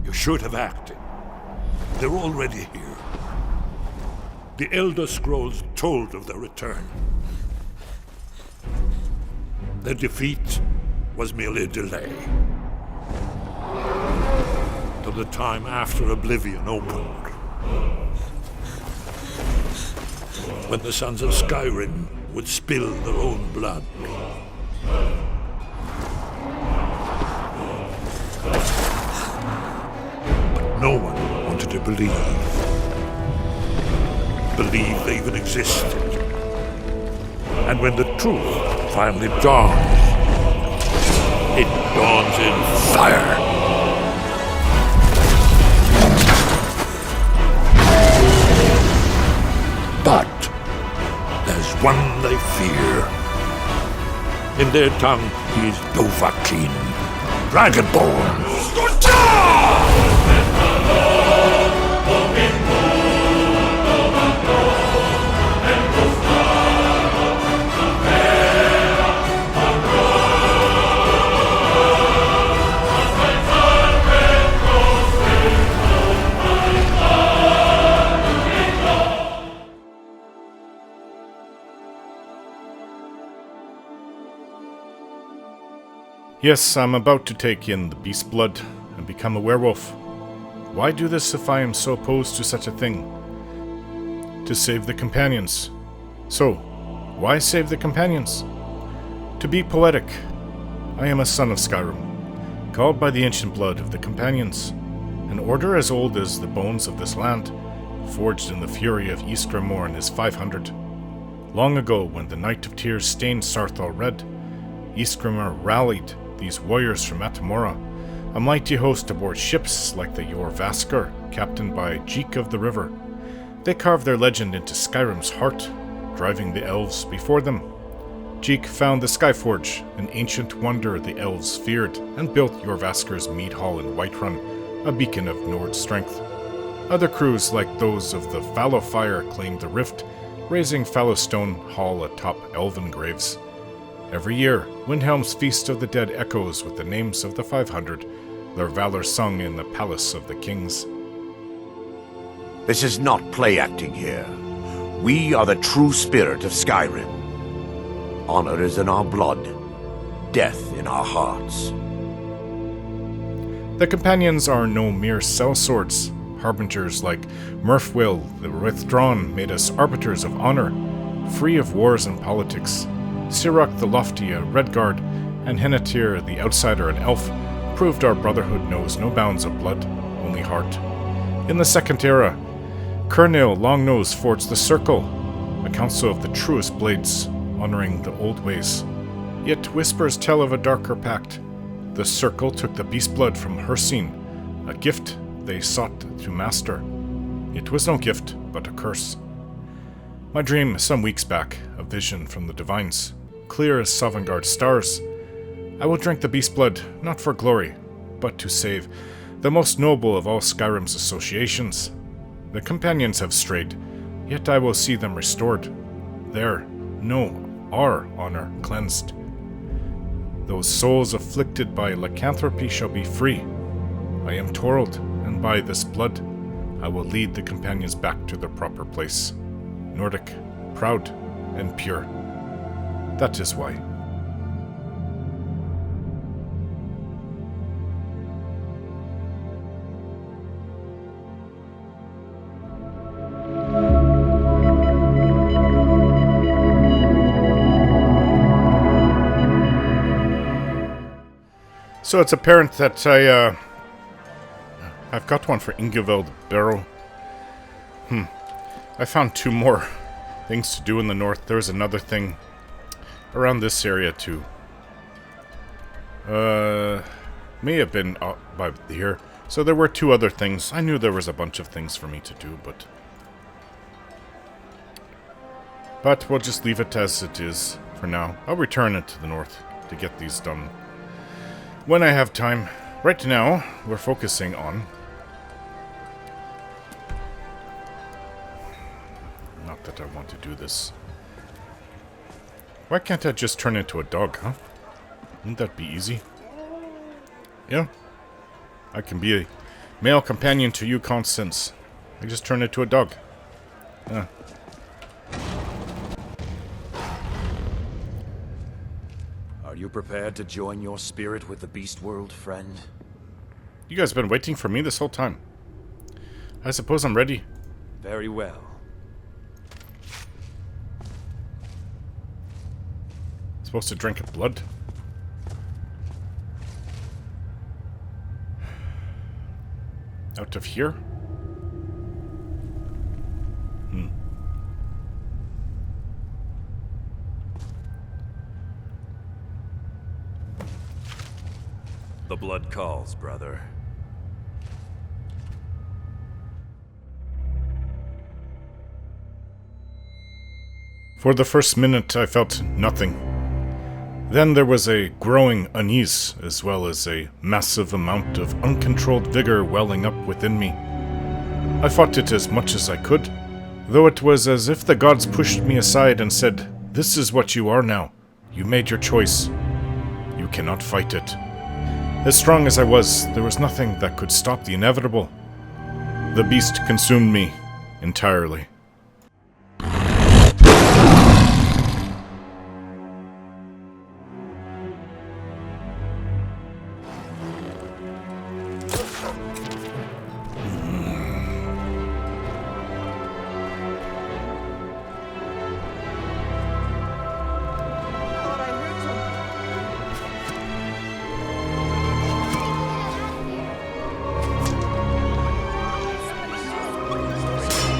You should have acted. They're already here. The Elder Scrolls told of their return. Their defeat was merely a delay. Till the time after Oblivion opened. When the Sons of Skyrim would spill their own blood. But no one wanted to believe they even existed. And when the truth finally dawns, it dawns in fire. But there's one they fear. In their tongue, he is Dovahkiin, Dragonborn. Yes, I'm about to take in the Beastblood and become a werewolf. Why do this if I am so opposed to such a thing? To save the companions. So, why save the companions? To be poetic, I am a son of Skyrim, called by the ancient blood of the companions, an order as old as the bones of this land, forged in the fury of Ystmarch and his 500. Long ago, when the Night of Tears stained Sarthal red, Ystmarch rallied these warriors from Atamora, a mighty host aboard ships like the Jorvaskr, captained by Jeek of the River. They carved their legend into Skyrim's heart, driving the elves before them. Jeek found the Skyforge, an ancient wonder the elves feared, and built Jorvaskr's mead hall in Whiterun, a beacon of Nord strength. Other crews, like those of the Fallowfire, claimed the rift, raising Fallowstone Hall atop elven graves. Every year, Windhelm's Feast of the Dead echoes with the names of the 500, their valor sung in the Palace of the Kings. This is not play acting here. We are the true spirit of Skyrim. Honor is in our blood, death in our hearts. The companions are no mere sellswords. Harbingers like Murfwill, the Withdrawn, made us arbiters of honor, free of wars and politics. Sirak the Lofty, a Redguard, and Hennetir, the Outsider and Elf, proved our brotherhood knows no bounds of blood, only heart. In the Second Era, Kernil Longnose forged the Circle, a council of the truest blades, honoring the old ways. Yet whispers tell of a darker pact. The Circle took the Beastblood from Hircine, a gift they sought to master. It was no gift, but a curse. My dream, some weeks back, a vision from the Divines, clear as Sovngarde's stars. I will drink the Beastblood, not for glory, but to save the most noble of all Skyrim's associations. The companions have strayed, yet I will see them restored. Their, no, our honor cleansed. Those souls afflicted by lycanthropy shall be free. I am Torald, and by this blood, I will lead the companions back to their proper place. Nordic, proud, and pure. That is why. So it's apparent that I've got one for Ingeveld Barrow. I found 2 more things to do in the north. There's another thing around this area too. May have been out by here. So there were 2 other things. I knew there was a bunch of things for me to do, but we'll just leave it as it is for now. I'll return it to the north to get these done when I have time. Right now, we're focusing on... Not that I want to do this. Why can't I just turn into a dog, huh? Wouldn't that be easy? Yeah. I can be Male companion to you, Constance. I just turned into a dog. Are you prepared to join your spirit with the beast world, friend? You guys have been waiting for me this whole time. I suppose I'm ready. Very well. Supposed to drink blood? Out of here? The blood calls, brother. For the first minute, I felt nothing. Then there was a growing unease, as well as a massive amount of uncontrolled vigor welling up within me. I fought it as much as I could, though it was as if the gods pushed me aside and said, "This is what you are now. You made your choice. You cannot fight it." As strong as I was, there was nothing that could stop the inevitable. The beast consumed me entirely.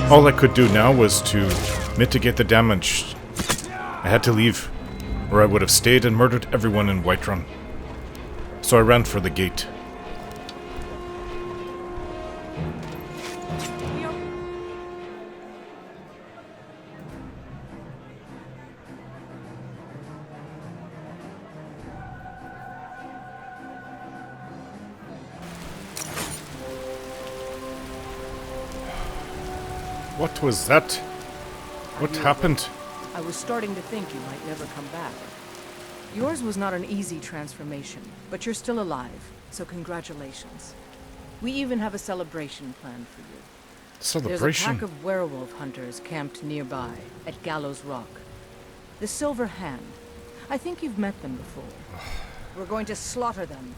All I could do now was to mitigate the damage. I had to leave, or I would have stayed and murdered everyone in Whiterun. So I ran for the gate. What was that? What happened? I was starting to think you might never come back. Yours was not an easy transformation, but you're still alive, so congratulations. We even have a celebration planned for you. Celebration? There's a pack of werewolf hunters camped nearby, at Gallows Rock. The Silverhand. I think you've met them before. We're going to slaughter them.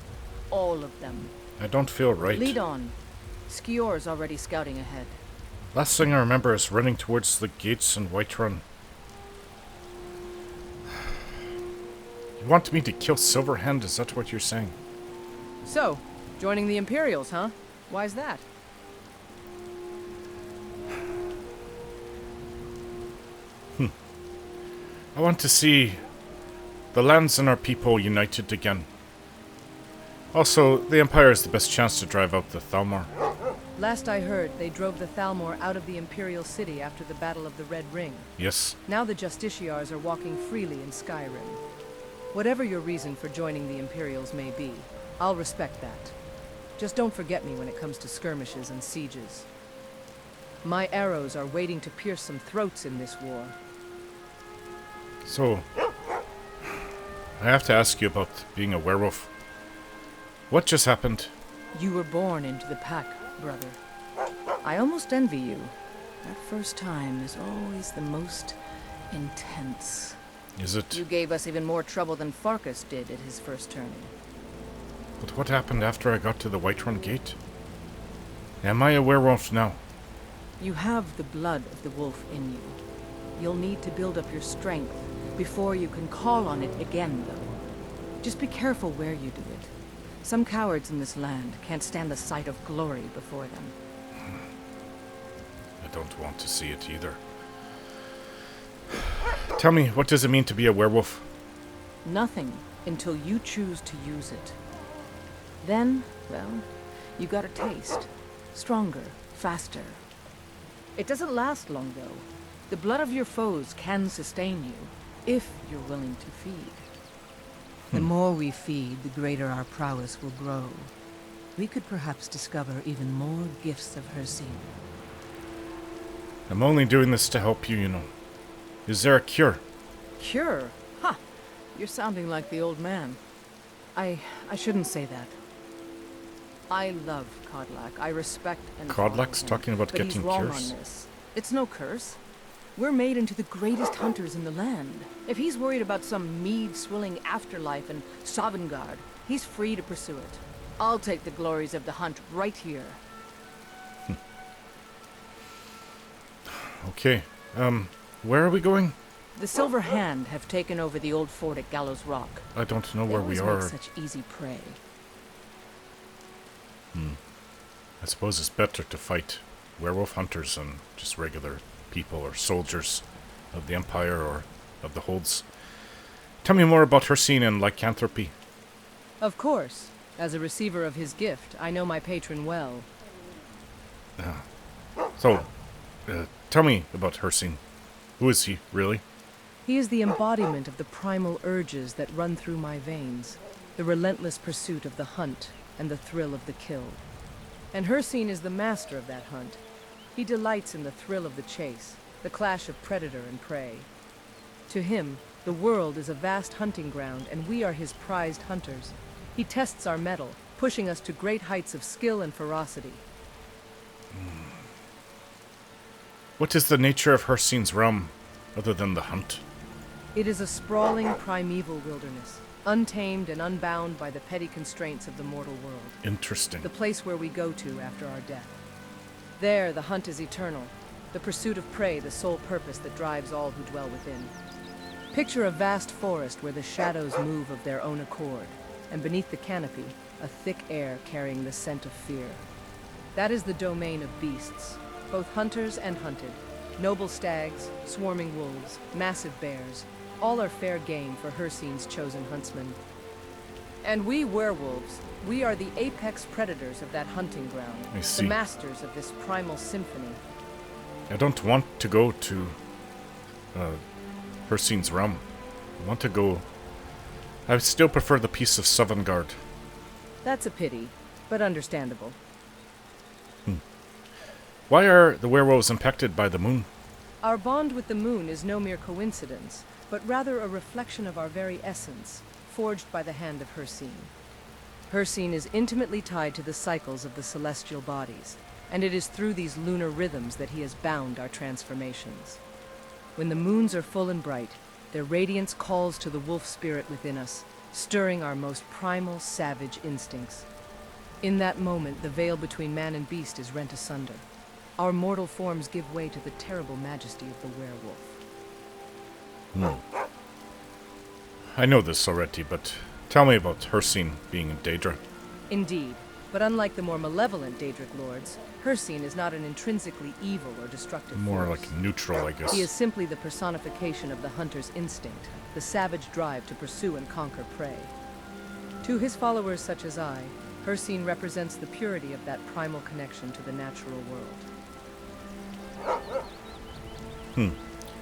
All of them. I don't feel right. Lead on. Skor's already scouting ahead. Last thing I remember is running towards the gates in Whiterun. You want me to kill Silverhand? Is that what you're saying? So, joining the Imperials, huh? Why's that? I want to see the lands and our people united again. Also, the Empire is the best chance to drive out the Thalmor. Last I heard, they drove the Thalmor out of the Imperial City after the Battle of the Red Ring. Yes. Now the Justiciars are walking freely in Skyrim. Whatever your reason for joining the Imperials may be, I'll respect that. Just don't forget me when it comes to skirmishes and sieges. My arrows are waiting to pierce some throats in this war. So, I have to ask you about being a werewolf. What just happened? You were born into the pack, brother. I almost envy you. That first time is always the most intense. Is it? You gave us even more trouble than Farkas did at his first turning. But what happened after I got to the Whiterun Gate? Am I a werewolf now? You have the blood of the wolf in you. You'll need to build up your strength before you can call on it again, though. Just be careful where you do it. Some cowards in this land can't stand the sight of glory before them. I don't want to see it either. Tell me, what does it mean to be a werewolf? Nothing until you choose to use it. Then, well, you got a taste. Stronger, faster. It doesn't last long, though. The blood of your foes can sustain you, if you're willing to feed. The more we feed, the greater our prowess will grow. We could perhaps discover even more gifts of Hercene. I'm only doing this to help you, you know. Is there a cure? Cure? Ha! You're sounding like the old man. I shouldn't say that. I love Kodlak. I respect and Kodlak's follow him, talking about but getting he's wrong cures? on this. It's no curse. We're made into the greatest hunters in the land. If he's worried about some mead-swilling afterlife in Sovngarde, he's free to pursue it. I'll take the glories of the hunt right here. Okay. Where are we going? The Silverhand have taken over the old fort at Gallows Rock. I don't know They where we always are. make such easy prey. I suppose it's better to fight werewolf hunters than just regular people or soldiers of the Empire or of the Holds. Tell me more about Hircine and lycanthropy. Of course. As a receiver of his gift, I know my patron well. So, tell me about Hircine. Who is he, really? He is the embodiment of the primal urges that run through my veins, the relentless pursuit of the hunt and the thrill of the kill. And Hircine is the master of that hunt. He delights in the thrill of the chase, the clash of predator and prey. To him, the world is a vast hunting ground, and we are his prized hunters. He tests our mettle, pushing us to great heights of skill and ferocity. What is the nature of Hircine's realm, other than the hunt? It is a sprawling primeval wilderness, untamed and unbound by the petty constraints of the mortal world. Interesting. The place where we go to after our death. There, the hunt is eternal, the pursuit of prey the sole purpose that drives all who dwell within. Picture a vast forest where the shadows move of their own accord, and beneath the canopy, a thick air carrying the scent of fear. That is the domain of beasts, both hunters and hunted. Noble stags, swarming wolves, massive bears, all are fair game for Hircine's chosen huntsmen. And we werewolves, we are the apex predators of that hunting ground, I see. the masters of this primal symphony. I don't want to go to Hircine's realm. I want to go... I still prefer the peace of Sovngarde. That's a pity, but understandable. Why are the werewolves impacted by the moon? Our bond with the moon is no mere coincidence, but rather a reflection of our very essence, forged by the hand of Hircine. Hircine is intimately tied to the cycles of the celestial bodies, and it is through these lunar rhythms that he has bound our transformations. When the moons are full and bright, their radiance calls to the wolf spirit within us, stirring our most primal, savage instincts. In that moment, the veil between man and beast is rent asunder. Our mortal forms give way to the terrible majesty of the werewolf. I know this already, but tell me about Hircine being in Daedra. Indeed, but unlike the more malevolent Daedric lords, Hircine is not an intrinsically evil or destructive More force. like neutral, I guess. He is simply the personification of the hunter's instinct, the savage drive to pursue and conquer prey. To his followers such as I, Hircine represents the purity of that primal connection to the natural world.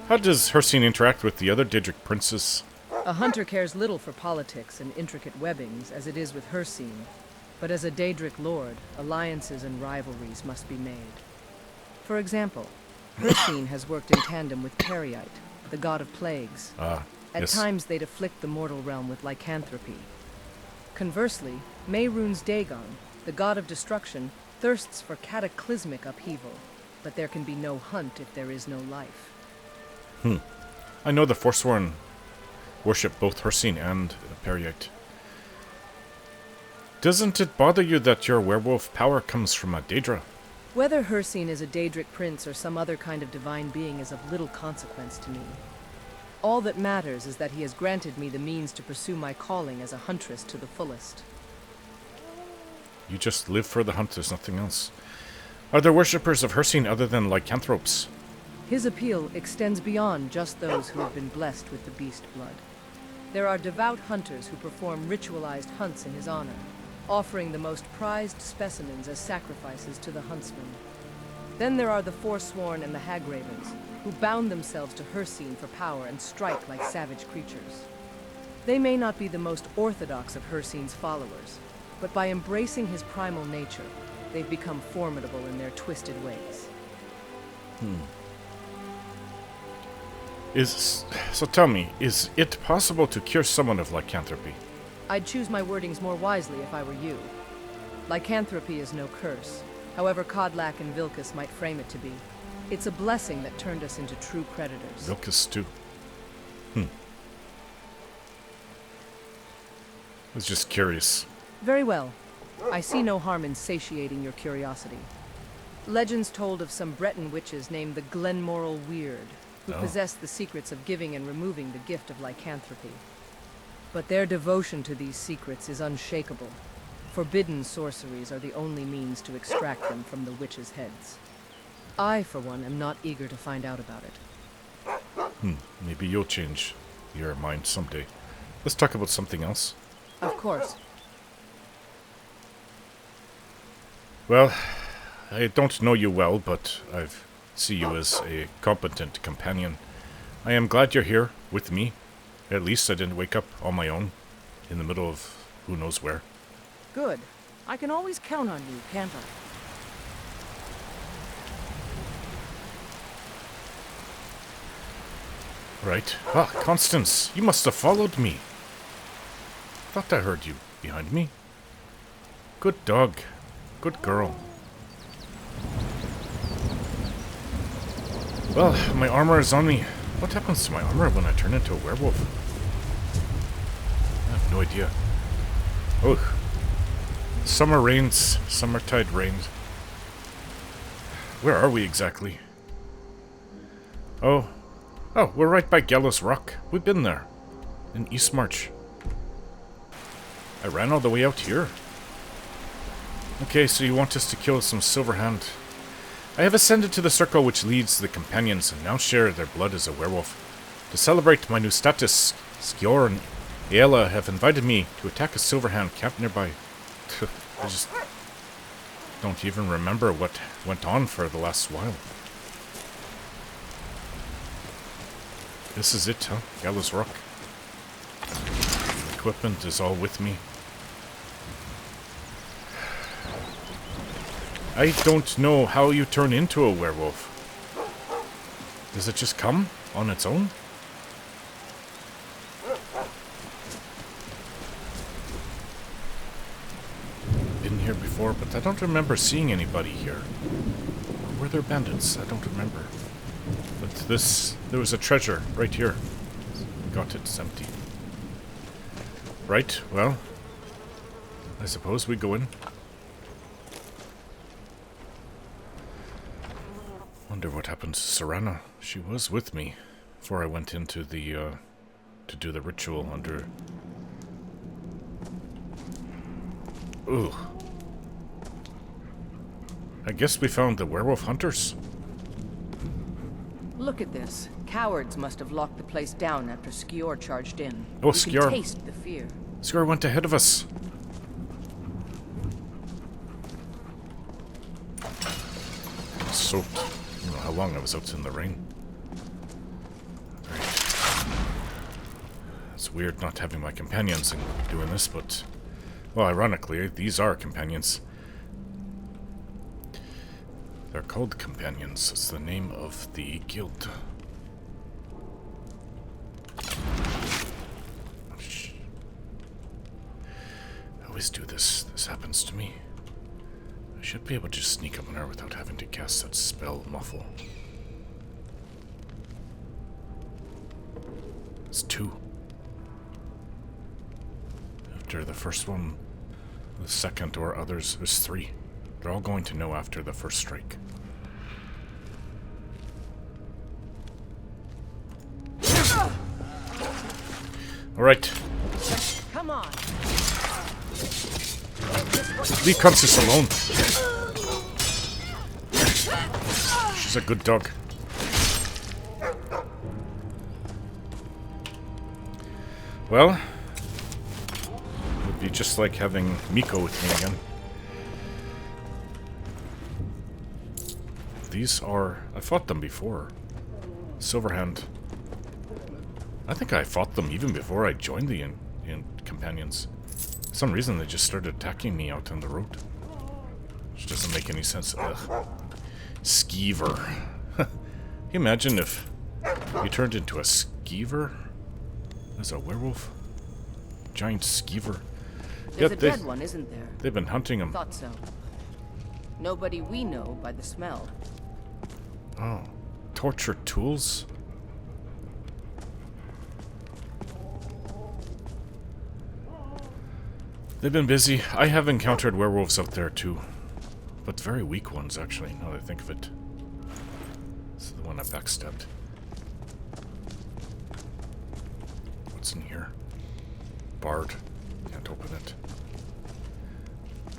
How does Hircine interact with the other Daedric princes? A hunter cares little for politics and intricate webbings, as it is with Hircine. But as a Daedric lord, alliances and rivalries must be made. For example, Hircine has worked in tandem with Periite, the god of plagues. At Yes. times they'd afflict the mortal realm with lycanthropy. Conversely, Mehrunes Dagon, the god of destruction, thirsts for cataclysmic upheaval. But there can be no hunt if there is no life. I know the Forsworn worship both Hircine and Periite. Doesn't it bother you that your werewolf power comes from a Daedra? Whether Hircine is a Daedric prince or some other kind of divine being is of little consequence to me. All that matters is that he has granted me the means to pursue my calling as a huntress to the fullest. You just live for the hunt, there's nothing else. Are there worshippers of Hircine other than lycanthropes? His appeal extends beyond just those who have been blessed with the Beastblood. There are devout hunters who perform ritualized hunts in his honor, offering the most prized specimens as sacrifices to the huntsman. Then there are the Forsworn and the Hagravens, who bound themselves to Hircine for power and strike like savage creatures. They may not be the most orthodox of Hircine's followers, but by embracing his primal nature, they've become formidable in their twisted ways. So tell me, is it possible to cure someone of lycanthropy? I'd choose my wordings more wisely if I were you. Lycanthropy is no curse, however Kodlak and Vilkas might frame it to be. It's a blessing that turned us into true predators. Vilkas too. I was just curious. Very well. I see no harm in satiating your curiosity. Legends told of some Breton witches named the Glenmoral Weird, who possessed the secrets of giving and removing the gift of lycanthropy. But their devotion to these secrets is unshakable. Forbidden sorceries are the only means to extract them from the witches' heads. I, for one, am not eager to find out about it. Maybe you'll change your mind someday. Let's talk about something else. Of course. Well, I don't know you well, but I see you as a competent companion. I am glad you're here with me. At least I didn't wake up on my own in the middle of who knows where. Good. I can always count on you, can't I? Right. Ah, Constance, you must have followed me. Thought I heard you behind me. Good dog. Good girl. Well, my armor is on me. What happens to my armor when I turn into a werewolf? I have no idea. Oh. Summer rains. Summertide rains. Where are we exactly? Oh, we're right by Gallows Rock. We've been there. In Eastmarch. I ran all the way out here. Okay, so you want us to kill some Silverhand. I have ascended to the circle which leads the companions and now share their blood as a werewolf. To celebrate my new status, Skor and Aela have invited me to attack a Silverhand camped nearby. I just don't even remember what went on for the last while. This is it, huh? Gallows Rock. Equipment is all with me. I don't know how you turn into a werewolf. Does it just come on its own? Been here before, but I don't remember seeing anybody here. Or were there bandits? I don't remember. But there was a treasure right here. Got it, it's empty. Right, well, I suppose we go in. Wonder what happened to Serana. She was with me before I went into the, to do the ritual under... Ooh. I guess we found the werewolf hunters. Look at this. Cowards must have locked the place down after Skor charged in. Oh, You Skor. can taste the fear. Skor went ahead of us. Soaked. I don't know how long I was out in the rain. Right. It's weird not having my companions and doing this, but... Well, ironically, these are companions. They're called companions. It's the name of the guild. Shh. I always do this. This happens to me. I should be able to just sneak up on her without having to cast that spell muffle. It's 2. After the first one, the second or others, there's 3. They're all going to know after the first strike. Alright. Come on. Leave Constance alone. She's a good dog. Well, it would be just like having Miko with me again. These are... I fought them before. Silverhand. I think I fought them even before I joined the companions. For some reason they just started attacking me out on the road. Which doesn't make any sense. Ugh. Skeever. Can you imagine if you turned into a skeever? As a werewolf? Giant skeever. There's a dead one, isn't there? They've been hunting him. Thought so. Nobody we know by the smell. Oh. Torture tools? They've been busy. I have encountered werewolves out there too. But very weak ones, actually, now that I think of it. This is the one I backstabbed. What's in here? Barred. Can't open it.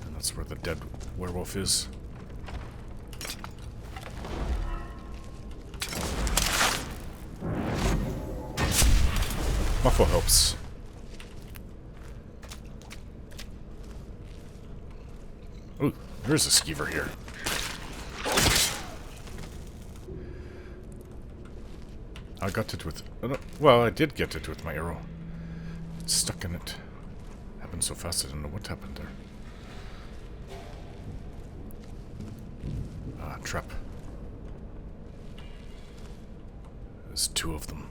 And that's where the dead werewolf is. Muffle helps. Ooh, there's a skeever here. I got it with... well, I did get it with my arrow. It's stuck in it. Happened so fast I didn't know what happened there. Ah, trap. There's two of them.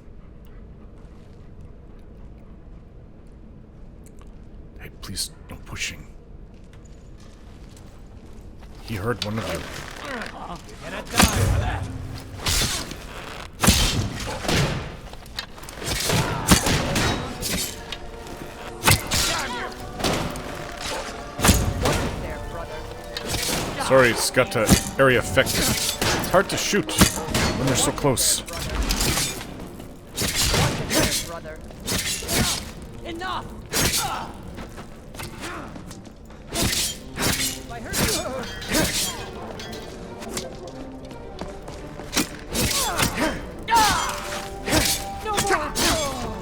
Hey, please, no pushing. He heard one of you. You're gonna die for that. Sorry, it's got an area effect. It's hard to shoot when they're so close. Enough!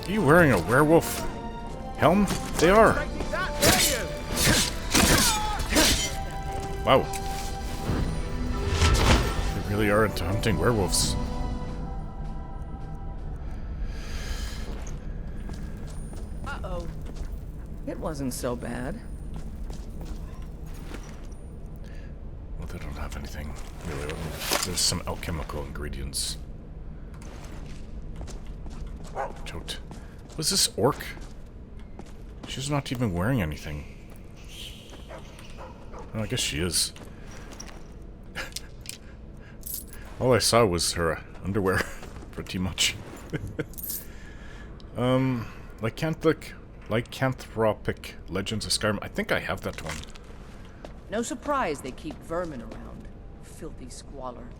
Are you wearing a werewolf helm? They are. Wow. They really are into hunting werewolves. Uh-oh. It wasn't so bad. Well, they don't have anything really. There's some alchemical ingredients. Choked. Was this orc? She's not even wearing anything. Well, I guess she is. All I saw was her underwear, pretty much. Lycanthropic Legends of Skyrim. I think I have that one. No surprise they keep vermin around. Filthy squalor.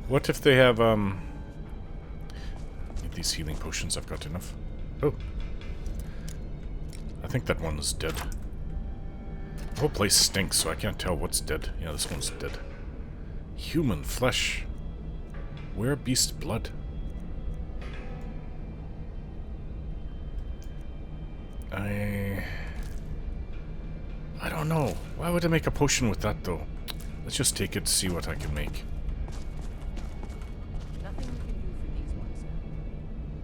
What if they have, Need these healing potions, I've got enough. Oh. I think that one is dead. The whole place stinks, so I can't tell what's dead. Yeah, this one's dead. Human flesh. Where beast blood? I don't know. Why would I make a potion with that, though? Let's just take it to see what I can make. Nothing we can do for these ones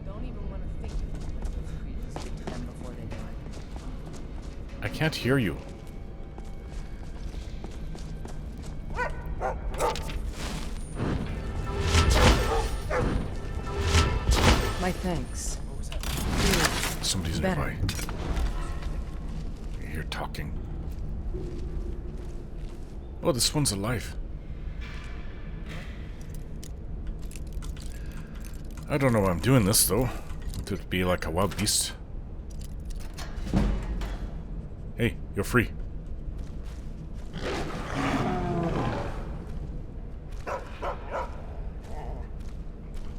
now. Don't even want to think of what those creatures did to them before they died. I can't hear you. My thanks. Somebody's Better. nearby. You hear talking. Oh, this one's alive. I don't know why I'm doing this, though. To be like a wild beast. Hey, you're free.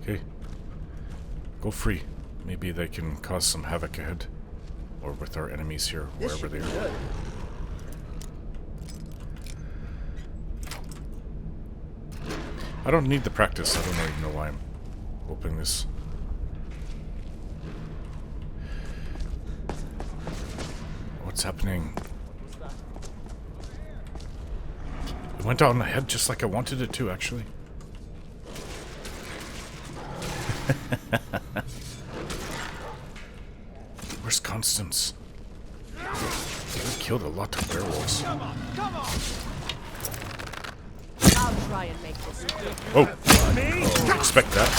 Okay. Go free. Maybe they can cause some havoc ahead. Or with our enemies here, wherever they are. I don't need the practice. I don't even know why I'm opening this. What's happening? It went on ahead just like I wanted it to, actually. Where's Constance? We killed a lot of werewolves. I'll try and make this. Oh, oh, expect that.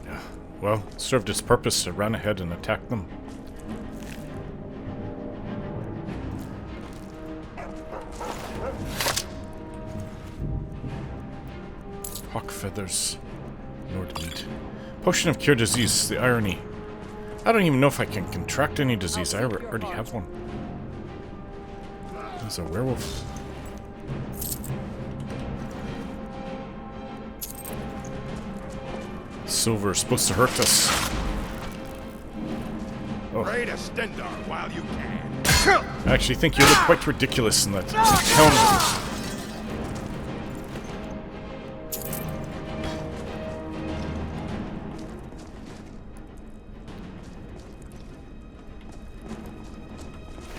Yeah, well, served its purpose. I ran ahead and attacked them. Hawk feathers. Nord meat. Potion of cure disease. The irony. I don't even know if I can contract any disease. I already have one. There's a werewolf. Silver is supposed to hurt us. Oh. Pray to Stendar while you can. I actually think you look quite ridiculous in that helmet.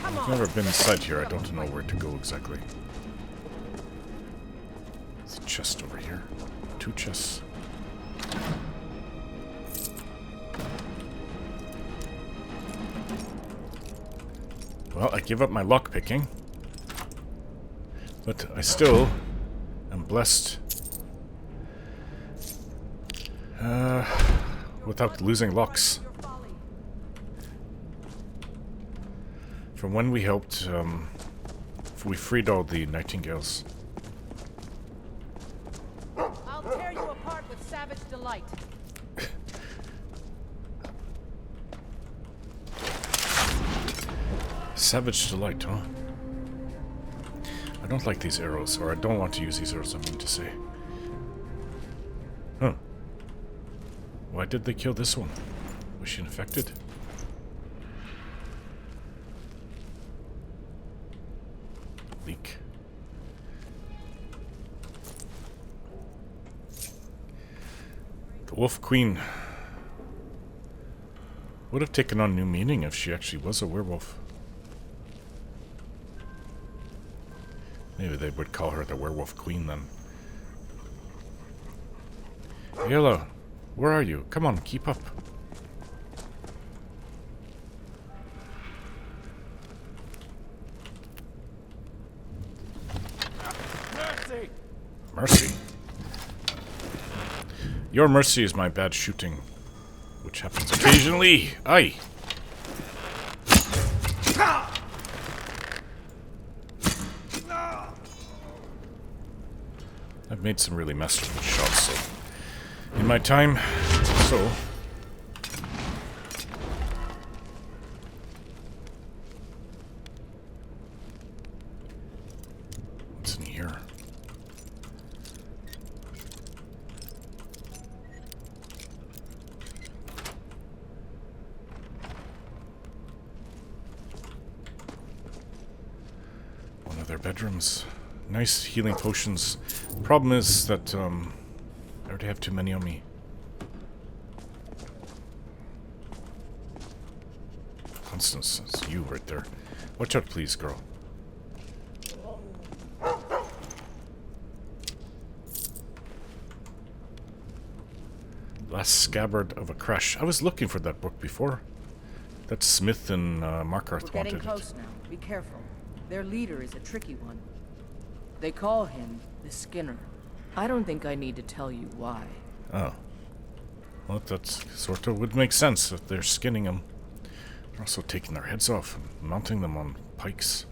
I've never been inside here. I don't know where to go exactly. There's a chest over here. 2 chests. Well, I give up my lockpicking. But I still am blessed without losing locks. From when we helped, we freed all the nightingales. I'll tear you apart with savage delight. Savage delight, huh? I don't like these arrows, or I don't want to use these arrows, I mean to say. Huh. Why did they kill this one? Was she infected? Leak. The Wolf Queen would have taken on new meaning if she actually was a werewolf. Maybe they would call her the Werewolf Queen then. Aela, where are you? Come on, keep up. Mercy! Mercy. Your mercy is my bad shooting, which happens occasionally. Aye. I've made some really masterful shots, so in my time, so what's in here? One of their bedrooms. Nice healing potions. Problem is that I already have too many on me. Constance, it's you right there. Watch out, please, girl. Last Scabbard of a Crash. I was looking for that book before. That Smith and Markarth We're getting wanted close it. now. Be careful. Their leader is a tricky one. They call him the Skinner. I don't think I need to tell you why. Oh. Well, that sort of would make sense if they're skinning them. They're also taking their heads off and mounting them on pikes.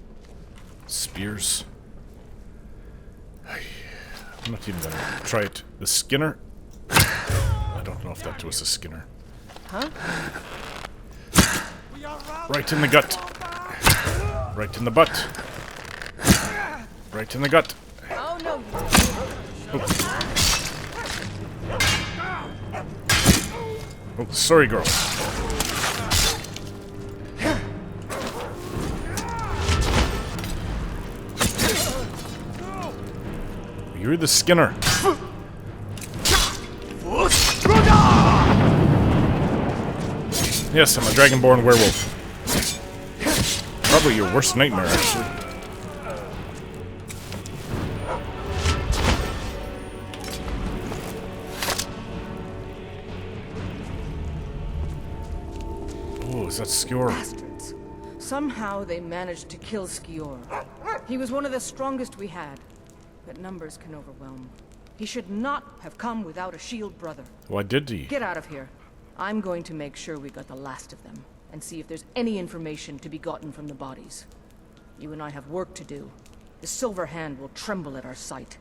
Spears. I'm not even gonna try it. The Skinner? I don't know if that was a Skinner. Huh? Right in the gut. Right in the butt. Right in the gut. Oh, no, you Oh, sorry, girl. You're the Skinner. Yes, I'm a dragonborn werewolf. Probably your worst nightmare, actually. is that Skor? Bastards. Somehow they managed to kill Skor. He was one of the strongest we had, but numbers can overwhelm. He should not have come without a shield brother. Why did he? Get out of here. I'm going to make sure we got the last of them, and see if there's any information to be gotten from the bodies. You and I have work to do. The Silverhand will tremble at our sight.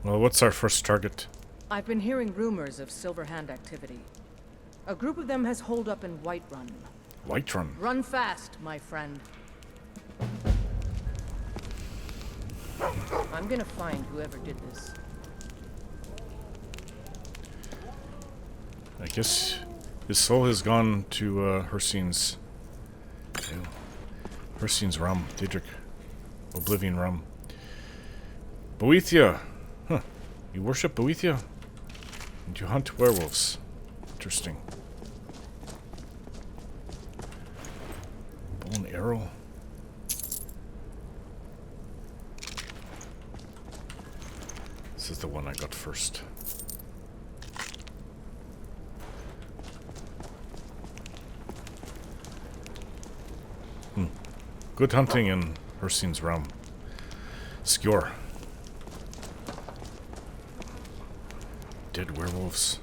Well, what's our first target? I've been hearing rumors of Silverhand activity. A group of them has holed up in Whiterun. Whiterun. Run fast, my friend. I'm gonna find whoever did this. I guess his soul has gone to Hircine's realm. Daedric. Oblivion realm. Boethia. Huh. You worship Boethia? And you hunt werewolves. Interesting. Bow and arrow. This is the one I got first. Good hunting in Hircine's realm. Skor. Dead werewolves.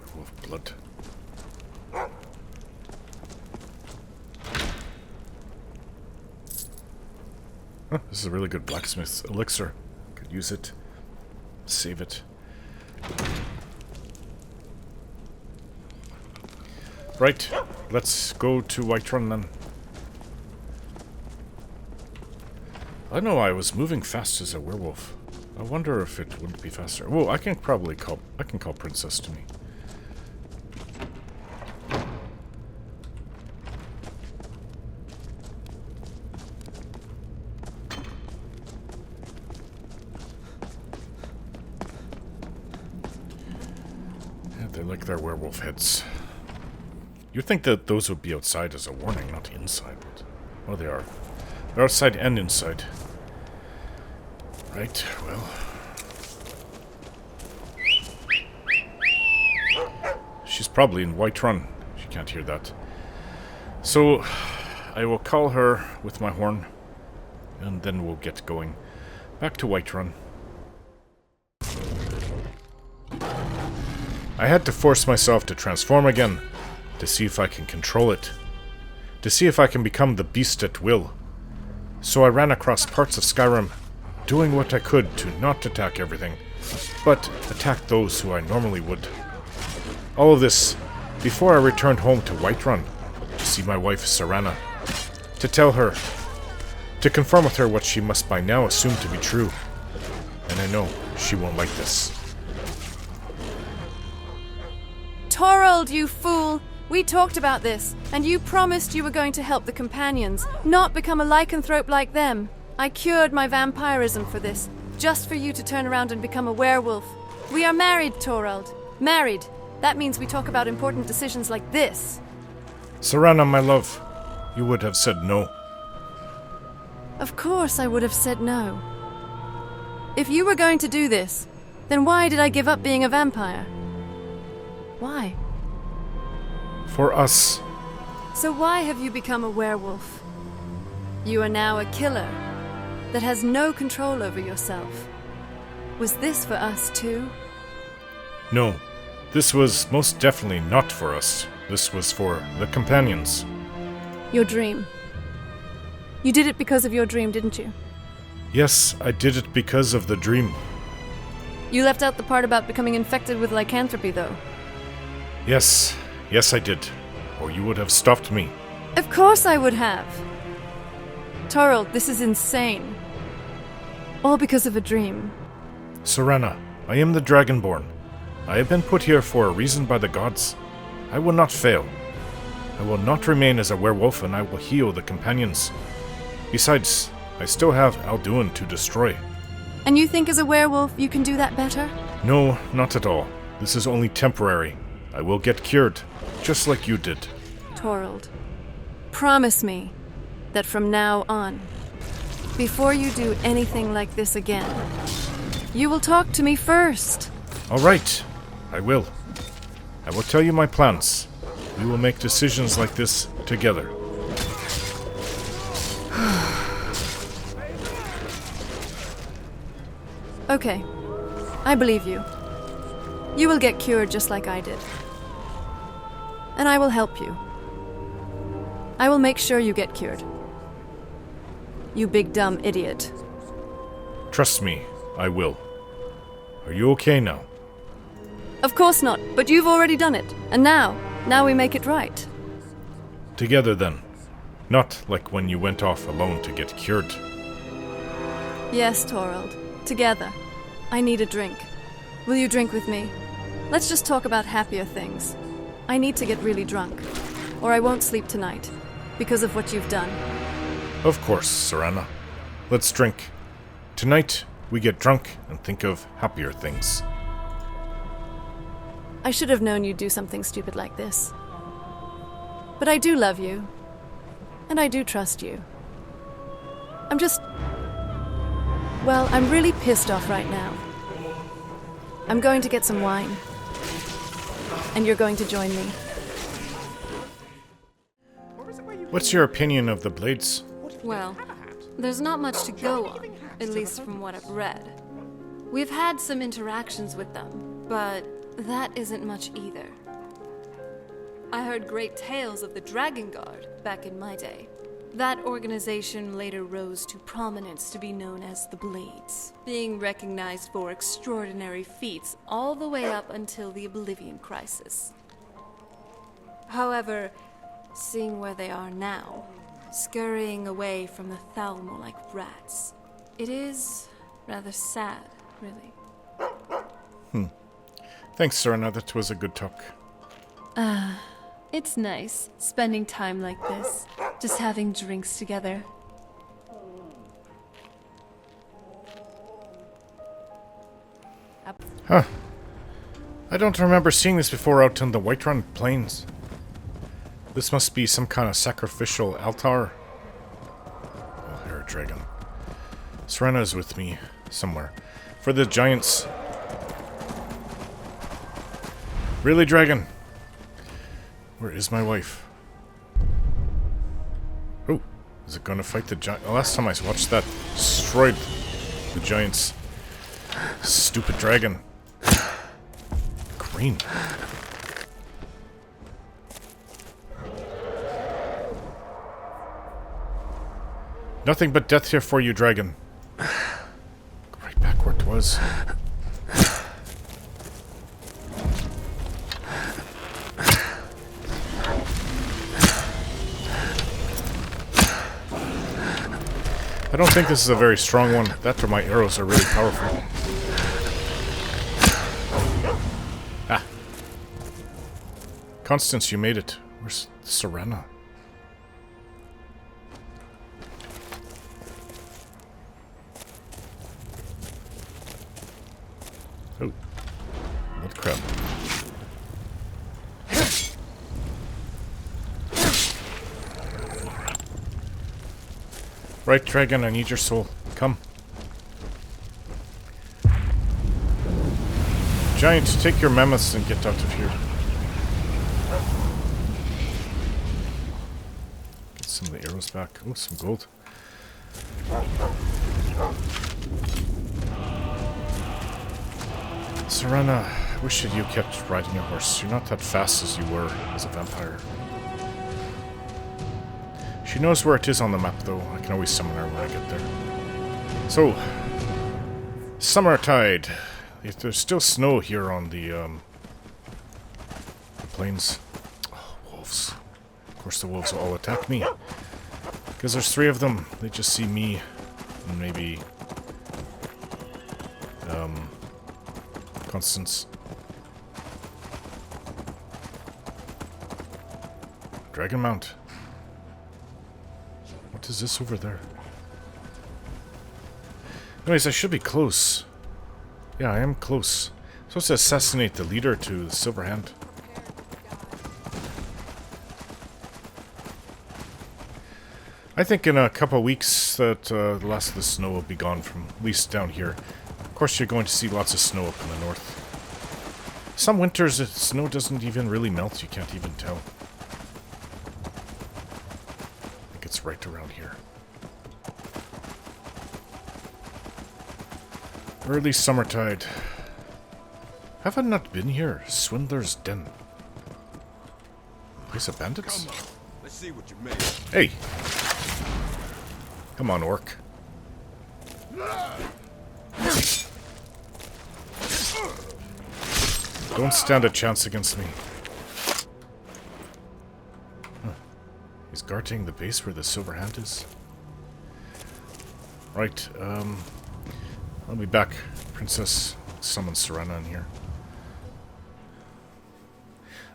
Werewolf blood. Huh, this is a really good blacksmith's elixir. Could use it. Save it. Right, let's go to Whiterun then. I know I was moving fast as a werewolf. I wonder if it wouldn't be faster. Whoa, I can call Princess to me. Yeah, they like their werewolf heads. You'd think that those would be outside as a warning, not inside. But, well, they are. They're outside and inside. Right, well. She's probably in Whiterun. She can't hear that. So, I will call her with my horn, and then we'll get going. Back to Whiterun. I had to force myself to transform again, to see if I can control it. To see if I can become the beast at will. So I ran across parts of Skyrim, doing what I could to not attack everything, but attack those who I normally would. All of this before I returned home to Whiterun to see my wife Serana, to tell her, to confirm with her what she must by now assume to be true. And I know she won't like this. Torald, you fool! We talked about this, and you promised you were going to help the companions, not become a lycanthrope like them. I cured my vampirism for this, just for you to turn around and become a werewolf. We are married, Torald. Married. That means we talk about important decisions like this. Serana, my love, you would have said no. Of course I would have said no. If you were going to do this, then why did I give up being a vampire? Why? For us. So why have you become a werewolf? You are now a killer that has no control over yourself. Was this for us too? No, this was most definitely not for us. This was for the companions. Your dream. You did it because of your dream, didn't you? Yes, I did it because of the dream. You left out the part about becoming infected with lycanthropy, though. Yes, I did. Or you would have stopped me. Of course I would have. Torald, this is insane. All because of a dream. Serana, I am the Dragonborn. I have been put here for a reason by the gods. I will not fail. I will not remain as a werewolf, and I will heal the companions. Besides, I still have Alduin to destroy. And you think as a werewolf you can do that better? No, not at all. This is only temporary. I will get cured, just like you did. Torald, promise me that from now on, before you do anything like this again, you will talk to me first. All right, I will. I will tell you my plans. We will make decisions like this together. Okay. I believe you. You will get cured just like I did. And I will help you. I will make sure you get cured. You big dumb idiot. Trust me, I will. Are you okay now? Of course not, but you've already done it. And now we make it right. Together then. Not like when you went off alone to get cured. Yes, Torald. Together. I need a drink. Will you drink with me? Let's just talk about happier things. I need to get really drunk, or I won't sleep tonight, because of what you've done. Of course, Serana. Let's drink. Tonight, we get drunk and think of happier things. I should have known you'd do something stupid like this. But I do love you, and I do trust you. I'm really pissed off right now. I'm going to get some wine. And you're going to join me. What's your opinion of the blades? Well, there's not much to go on, at least from what I've read. We've had some interactions with them, but that isn't much either. I heard great tales of the Dragon Guard back in my day. That organization later rose to prominence to be known as the Blades, being recognized for extraordinary feats all the way up until the Oblivion Crisis. However, seeing where they are now, scurrying away from the Thalmor like rats, it is rather sad, really. Thanks, Serena. That was a good talk. It's nice spending time like this, just having drinks together. Huh. I don't remember seeing this before out on the Whiterun Plains. This must be some kind of sacrificial altar. Oh, here, a dragon. Serena is with me somewhere. For the giants. Really, dragon? Where is my wife? Oh, is it gonna fight the giant? Last time I watched that, destroyed the giants. Stupid dragon. Green. Nothing but death here for you, dragon. Right back where it was. I don't think this is a very strong one. That or my arrows are really powerful. Ah. Constance, you made it. Where's Serena? Oh. What crap. Right, dragon, I need your soul. Come. Giant, take your mammoths and get out of here. Get some of the arrows back. Oh, some gold. Serena, I wish that you kept riding your horse. You're not that fast as you were as a vampire. She knows where it is on the map, though. I can always summon her when I get there. So, Summertide. If there's still snow here on the plains. Oh, wolves. Of course the wolves will all attack me. Because there's 3 of them. They just see me. And maybe Constance. Dragon Mount. What is this over there? Anyways, I should be close. Yeah, I am close. I'm supposed to assassinate the leader to the Silverhand. I think in a couple of weeks that the last of the snow will be gone from, at least down here. Of course, you're going to see lots of snow up in the north. Some winters, the snow doesn't even really melt. You can't even tell. right around here. Early summertide. Have I not been here? Swindler's Den. Place of bandits? Come on. Let's see what you made. Hey! Come on, orc. Don't stand a chance against me. Huh. He's guarding the base where the Silverhand is. Right, I'll be back. Princess, summon Serana in here.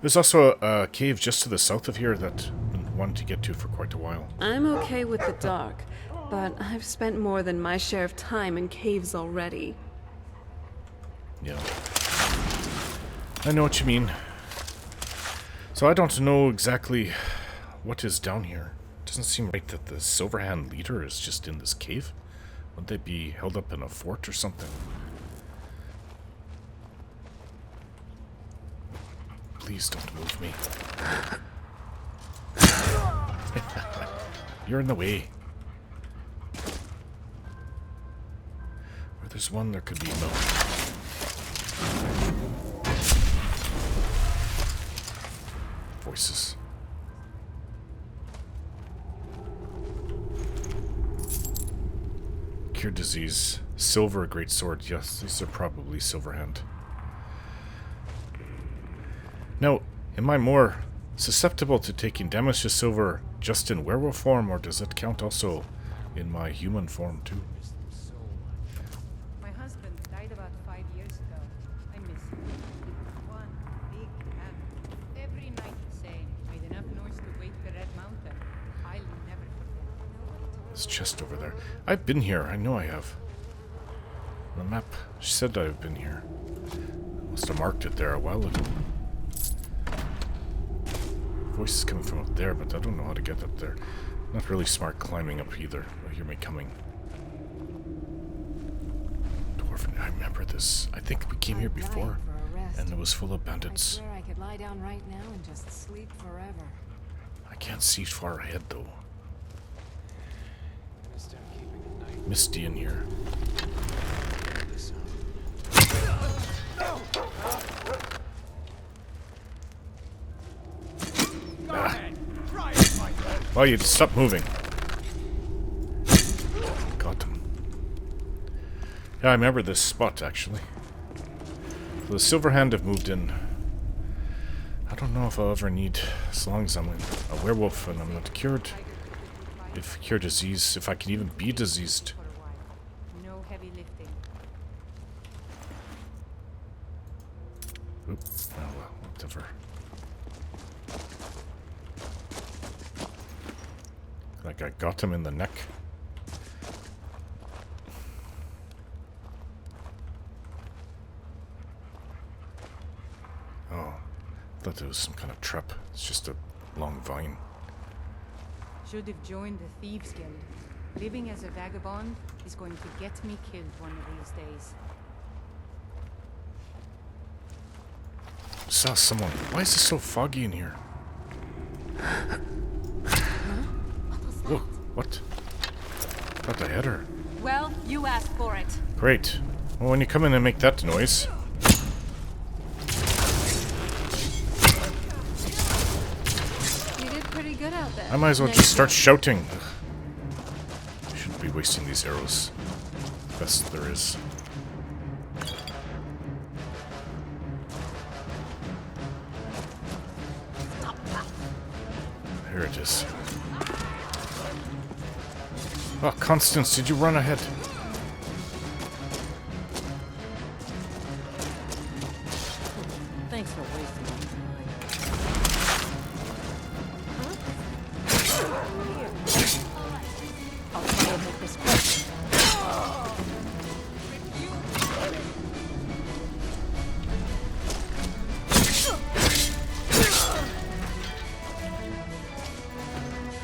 There's also a cave just to the south of here that I've been wanting to get to for quite a while. I'm okay with the dark, but I've spent more than my share of time in caves already. Yeah. I know what you mean. So I don't know exactly what is down here. It doesn't seem right that the Silverhand leader is just in this cave. Would they be held up in a fort or something? Please don't move me. You're in the way. Where there's one, there could be no. Voices. Cure disease. Silver, a great sword. Yes, these are probably Silverhand. Now, am I more susceptible to taking damage to silver just in werewolf form, or does it count also in my human form too? My husband died about 5 years ago. I miss him. One big hammer. Every night the same. Made enough noise to wake the Red Mountain. I'll never forget. There's a chest over there. I've been here. I know I have. On the map, she said I've been here. Must have marked it there a while ago. Voice is coming from up there, but I don't know how to get up there. Not really smart climbing up either. I hear me coming. Dwarven, I remember this. I think we came here before, and it was full of bandits. I swear I could lie down right now and just sleep forever. I can't see far ahead though. Misty in here. Well, you stop moving. Got him. Yeah, I remember this spot, actually. So the Silverhand have moved in. I don't know if I'll ever need, as long as I'm a werewolf and I'm not cured. If cure disease, if I can even be diseased. No heavy lifting. Oop. Oh well, whatever. Like I got him in the neck. Oh, I thought it was some kind of trap. It's just a long vine. Should have joined the Thieves Guild. Living as a vagabond is going to get me killed one of these days. Saw someone. Why is it so foggy in here? Whoa, what? Thought I had her. Well, you asked for it. Great. Well, when you come in and make that noise. You did pretty good out there. I might as well just start shouting. I shouldn't be wasting these arrows. Best there is. Here it is. Oh, Constance, did you run ahead? Thanks for wasting my time. I'll try and make this quick.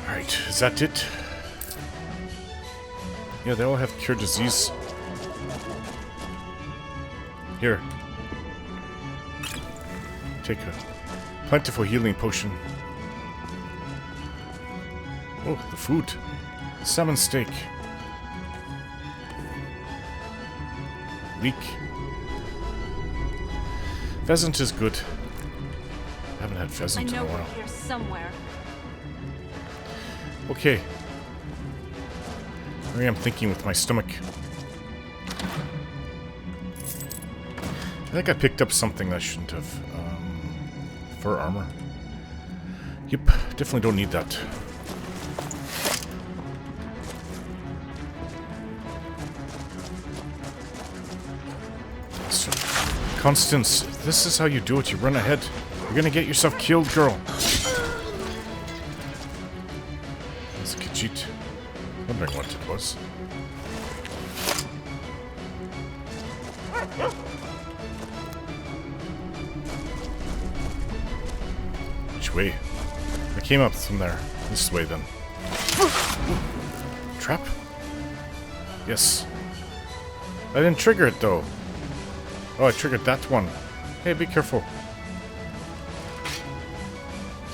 Alright, is that it? Yeah, they all have cure disease. Here. Take a plentiful healing potion. Oh, the food. Salmon steak. Leek. Pheasant is good. I haven't had pheasant in a while. Here somewhere. Okay. Here I am thinking with my stomach. I think I picked up something that I shouldn't have. Fur armor. Yep, definitely don't need that. So, Constance, this is how you do it. You run ahead. You're gonna get yourself killed, girl. That's a Khajiit. Wondering what it was. Which way? I came up from there. This way then. Trap? Yes. I didn't trigger it though. Oh, I triggered that one. Hey, be careful.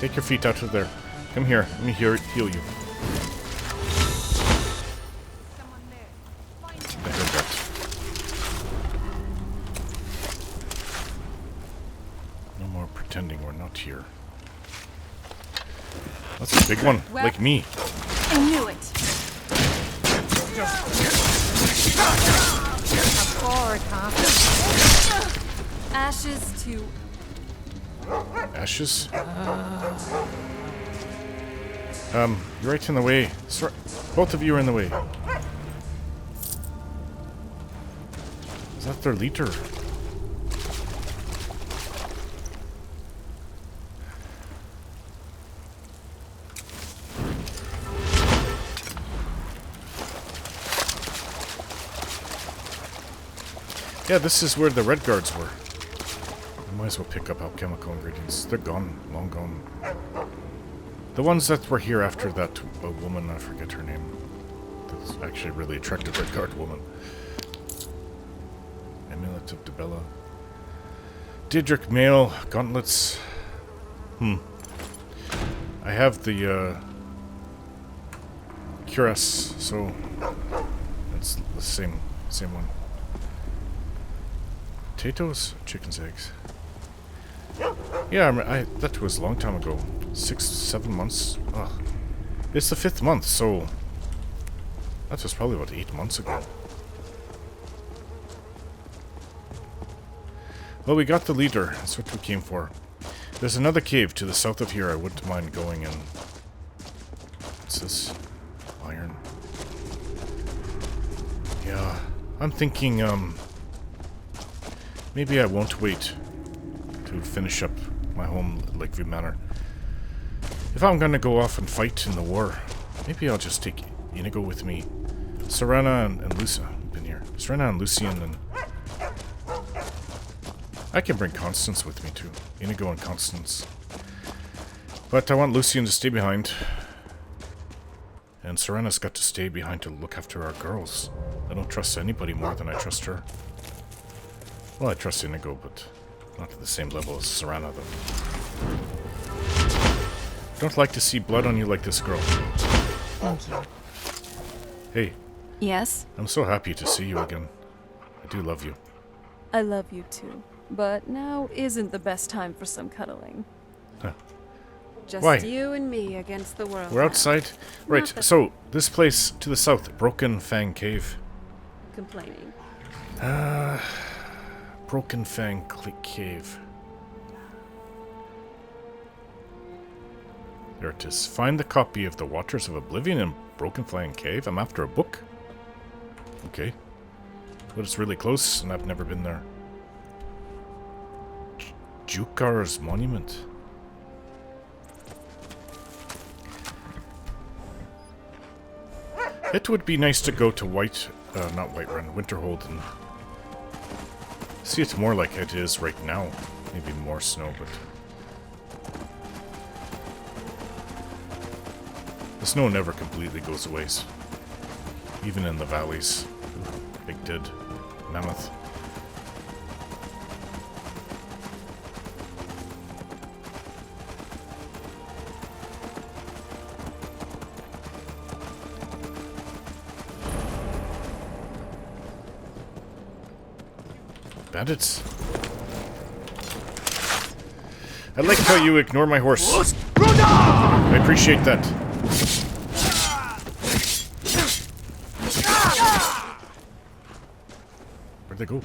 Take your feet out of there. Come here. Let me heal you. I heard that. No more pretending we're not here. That's a big one, like me. I knew it. Ashes to... Ashes? You're right in the way. Both of you are in the way. Is that their leader? Yeah, this is where the red guards were. I might as well pick up alchemical ingredients. They're gone. Long gone. The ones that were here after that woman, I forget her name. That's actually a really attractive red guard woman. Amulet of Debella. Diedrich mail. Gauntlets. I have the cuirass, so that's the same one. Potatoes? Chicken's eggs. Yeah, that was a long time ago. 6-7 months. Ugh. It's the 5th month, so that was probably about 8 months ago. Well, we got the leader. That's what we came for. There's another cave to the south of here I wouldn't mind going in. What's this? Iron. Yeah. I'm thinking, maybe I won't wait to finish up my home at Lakeview Manor. If I'm gonna go off and fight in the war, maybe I'll just take Inigo with me. Serena and Lucia have been here. Serena and Lucian, and I can bring Constance with me too. Inigo and Constance. But I want Lucian to stay behind. And Serena's got to stay behind to look after our girls. I don't trust anybody more than I trust her. Well, I trust Inigo, but not to the same level as Serena, though. Don't like to see blood on you like this, girl. Thank you. Hey. Yes? I'm so happy to see you again. I do love you. I love you too. But now isn't the best time for some cuddling. Huh. Just Why? you and me against the world. We're outside? Right, so, this place to the south, Broken Fang Cave. Complaining. Broken Fang Cave. There it is. Find the copy of The Waters of Oblivion in Broken Fang Cave. I'm after a book. Okay. But it's really close, and I've never been there. Jukar's Monument. It would be nice to go to not Whiterun, Winterhold, and see it more like it is right now. Maybe more snow, but the snow never completely goes away, even in the valleys. Big dead mammoth. Bandits. I like how you ignore my horse. I appreciate that. Where'd they go?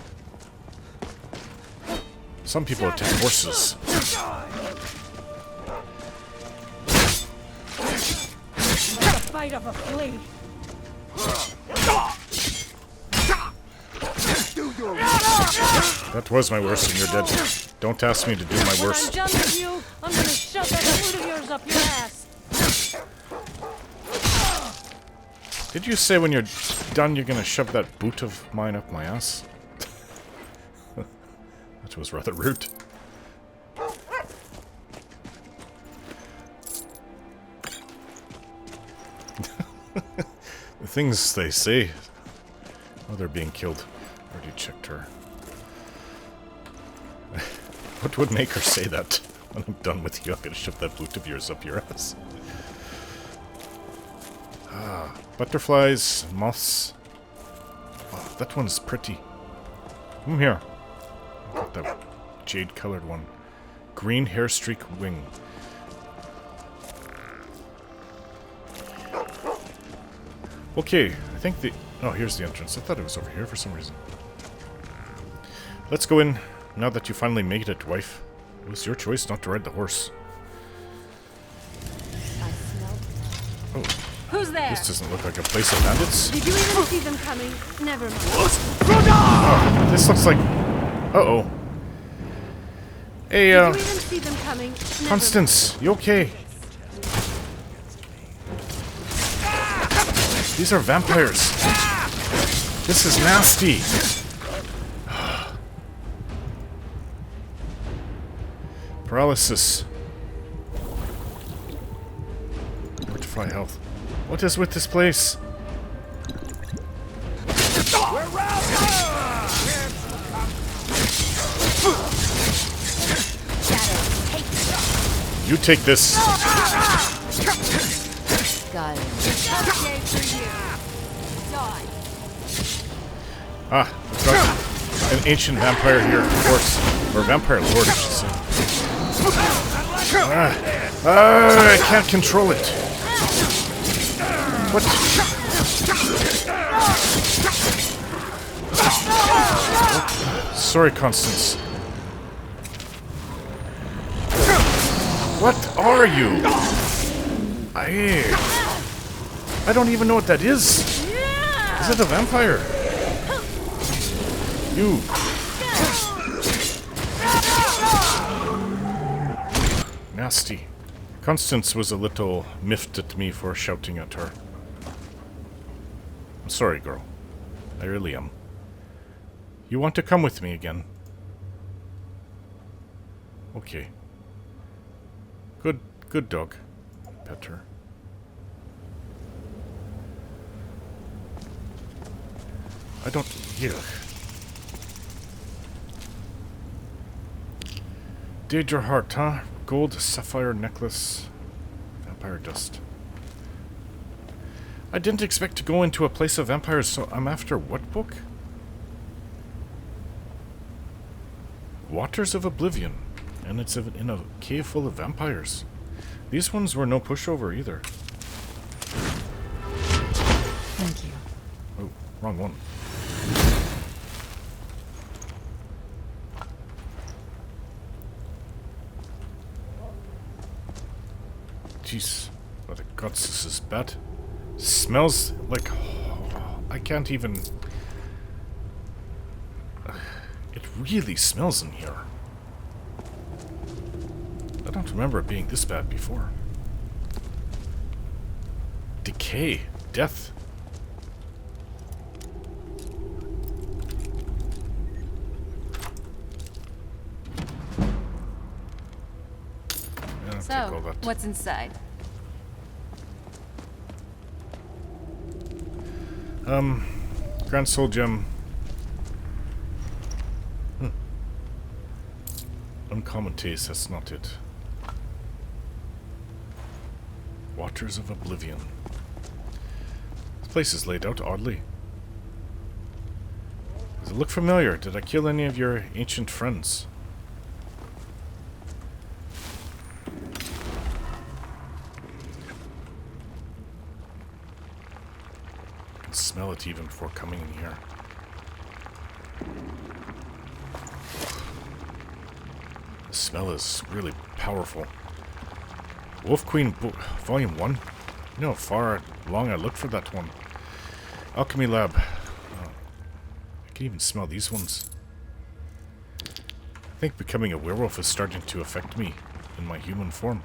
Some people attack horses. The bite of a flea. That was my worst and you're dead. Don't ask me to do my worst. When I'm done with you, I'm gonna shove that foot of yours up your ass. Did you say when you're done you're gonna shove that boot of mine up my ass? That was rather rude. The things they say. Oh, they're being killed. Already checked her. What would make her say that? When I'm done with you, I'm gonna shove that boot of yours up your ass. Ah, butterflies, moths. Oh, that one's pretty. Come here. Got that jade-colored one. Green hair streak wing. Okay, I think the... Oh, here's the entrance. I thought it was over here for some reason. Let's go in, now that you finally made it, wife. It was your choice not to ride the horse. I smell. Oh. Who's there? This doesn't look like a place of bandits. Did you even see them coming? Never mind. Oh, this looks like... Uh-oh. Hey, Did you even see them coming? Never Constance, you okay? These are vampires. This is nasty. Paralysis. Fortify health. What is with this place? You take this. Got it. Ah, we've got an ancient vampire here, of course. Or vampire lord, I should say. I can't control it. What? Oh, sorry, Constance. What are you? I don't even know what that is. Is it a vampire? You. Nasty. Constance was a little miffed at me for shouting at her. I'm sorry, girl. I really am. You want to come with me again? Okay. Good dog. Pet her. I don't... Yuck. Daedra heart, huh? Gold sapphire necklace. Vampire dust. I didn't expect to go into a place of vampires, so I'm after what book? Waters of Oblivion. And it's in a cave full of vampires. These ones were no pushover either. Thank you. Oh, wrong one. Jeez, what the guts, this is bad. Smells like... I can't even... It really smells in here. I don't remember it being this bad before. Decay. Death. So, what's inside? Grand Soul Gem. Uncommon taste, that's not it. Waters of Oblivion. This place is laid out oddly. Does it look familiar? Did I kill any of your ancient friends? I can smell it even before coming in here. The smell is really powerful. Wolf Queen Volume 1? You know how far long I looked for that one. Alchemy Lab. Oh, I can even smell these ones. I think becoming a werewolf is starting to affect me in my human form.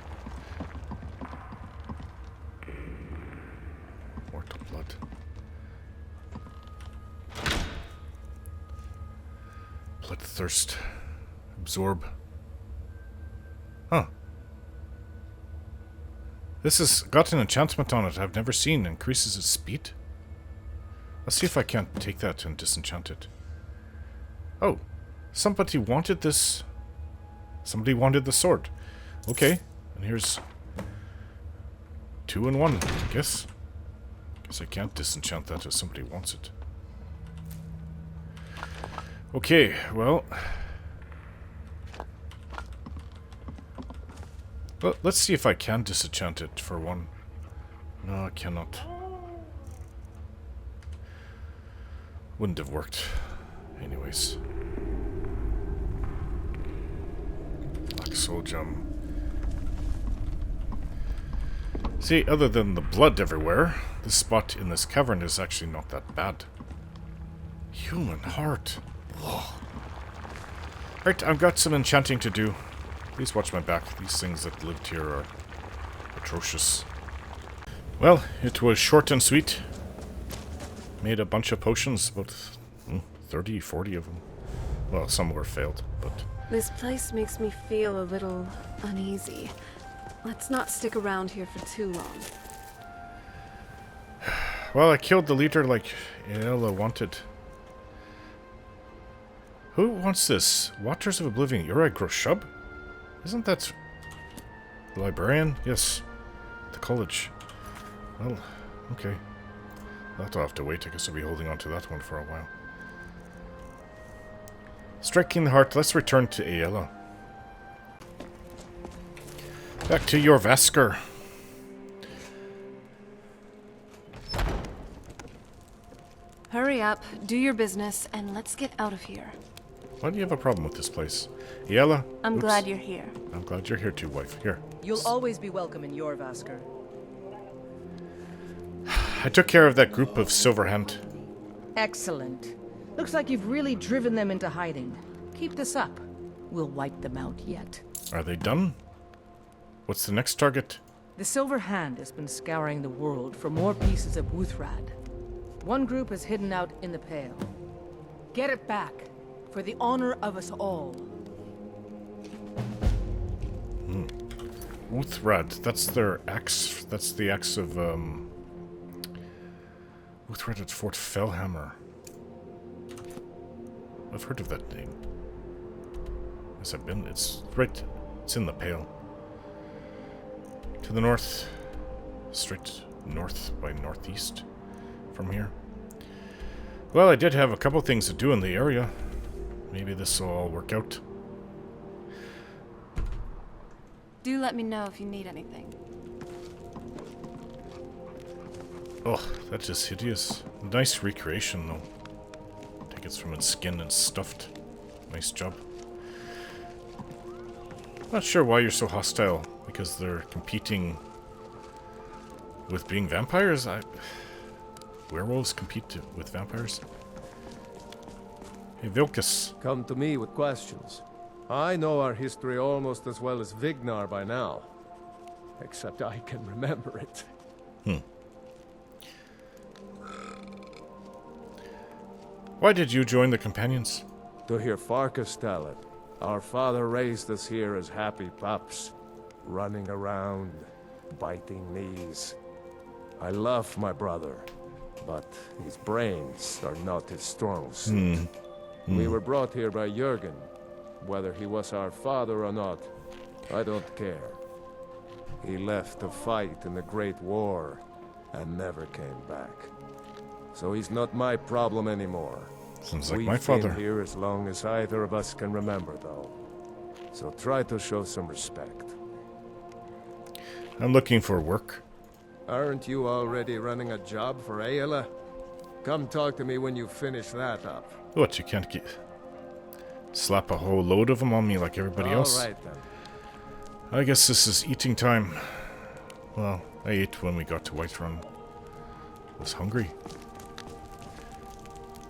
Mortal blood. Bloodthirst. Absorb. Huh. This has got an enchantment on it I've never seen. Increases its speed. Let's see if I can't take that and disenchant it. Oh. Somebody wanted this. Somebody wanted the sword. Okay. And here's 2 in 1, I guess. Guess I can't disenchant that if somebody wants it. Okay, well... let's see if I can disenchant it for one. No, I cannot. Wouldn't have worked. Anyways. Black soul gem. See, other than the blood everywhere, this spot in this cavern is actually not that bad. Human heart. Ugh. Right, I've got some enchanting to do. Please watch my back. These things that lived here are atrocious. Well, it was short and sweet. Made a bunch of potions, about 30, 40 of them. Well, some were failed, but... This place makes me feel a little uneasy. Let's not stick around here for too long. Well, I killed the leader like Aela wanted. Who wants this? Waters of Oblivion. Uri Groshub? Isn't that the librarian? Yes. The college. Well, okay. That'll have to wait. I guess I'll be holding on to that one for a while. Striking the heart. Let's return to Aela. Back to your Vasker. Hurry up, do your business, and let's get out of here. Why do you have a problem with this place? Aela? I'm glad you're here. I'm glad you're here too, wife. Here. You'll always be welcome in your Vasker. I took care of that group of Silverhand. Excellent. Looks like you've really driven them into hiding. Keep this up. We'll wipe them out yet. Are they done? What's the next target? The Silverhand has been scouring the world for more pieces of Wuthrad. One group is hidden out in the Pale. Get it back, for the honor of us all. Wuthrad, that's their axe. That's the axe of, Wuthrad at Fort Fellhammer. I've heard of that name. Yes, I've been. It's right. It's in the Pale. To the north. Straight north by northeast from here. Well, I did have a couple things to do in the area. Maybe this will all work out. Do let me know if you need anything. Oh, that's just hideous. Nice recreation, though. I think it's from its skin and stuffed. Nice job. Not sure why you're so hostile. Because they're competing with being vampires? Werewolves compete with vampires? Hey, Vilkas. Come to me with questions. I know our history almost as well as Vignar by now. Except I can remember it. Why did you join the Companions? To hear Farkas tell it. Our father raised us here as happy pups. Running around, biting knees. I love my brother, but his brains are not his strong suit. We were brought here by Jürgen. Whether he was our father or not, I don't care. He left to fight in the Great War and never came back. So he's not my problem anymore. Sounds like We've my father. been here as long as either of us can remember, though. So try to show some respect. I'm looking for work. Aren't you already running a job for Aela? Come talk to me when you finish that up. What, you can't get... slap a whole load of them on me like everybody else? All right, then. I guess this is eating time. Well, I ate when we got to Whiterun. I was hungry.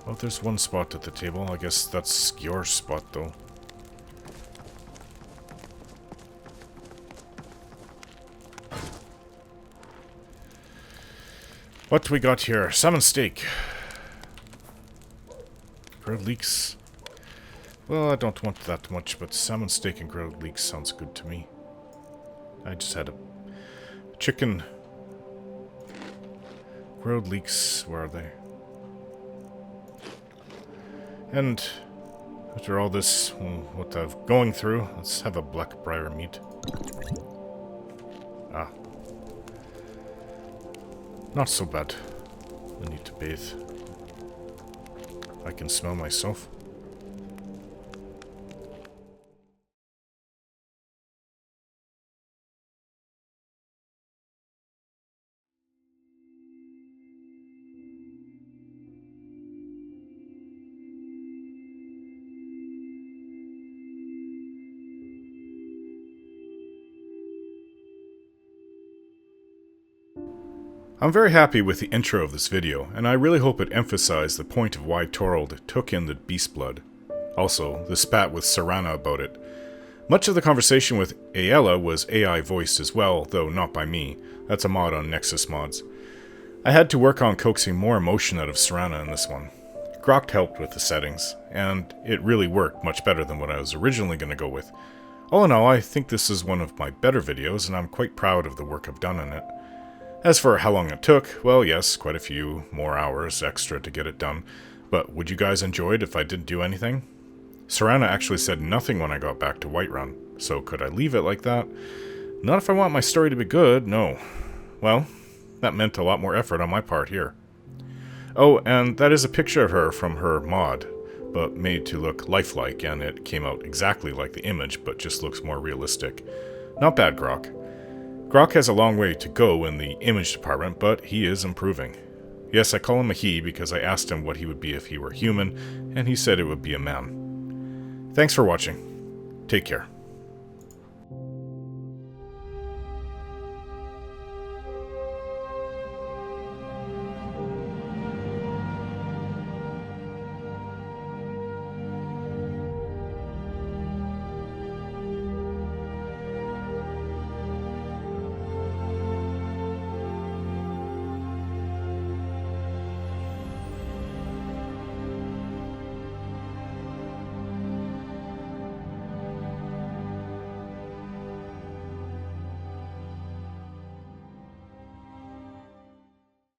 Oh, there's one spot at the table. I guess that's Skor's spot, though. What we got here? Salmon steak. Grilled leeks. Well, I don't want that much, but salmon steak and grilled leeks sounds good to me. I just had a chicken. Grilled leeks, where are they? And after all this, what I'm going through, let's have a blackbriar meat. Ah. Not so bad. I need to bathe. I can smell myself. I'm very happy with the intro of this video, and I really hope it emphasized the point of why Torald took in the Beastblood. Also, the spat with Serana about it. Much of the conversation with Aela was AI voiced as well, though not by me. That's a mod on Nexus Mods. I had to work on coaxing more emotion out of Serana in this one. Grok helped with the settings, and it really worked much better than what I was originally going to go with. All in all, I think this is one of my better videos, and I'm quite proud of the work I've done in it. As for how long it took, well yes, quite a few more hours extra to get it done, but would you guys enjoy it if I didn't do anything? Serana actually said nothing when I got back to Whiterun, so could I leave it like that? Not if I want my story to be good, no. Well, that meant a lot more effort on my part here. Oh, and that is a picture of her from her mod, but made to look lifelike, and it came out exactly like the image, but just looks more realistic. Not bad, Grok. Grok has a long way to go in the image department, but he is improving. Yes, I call him a he because I asked him what he would be if he were human, and he said it would be a man. Thanks for watching. Take care.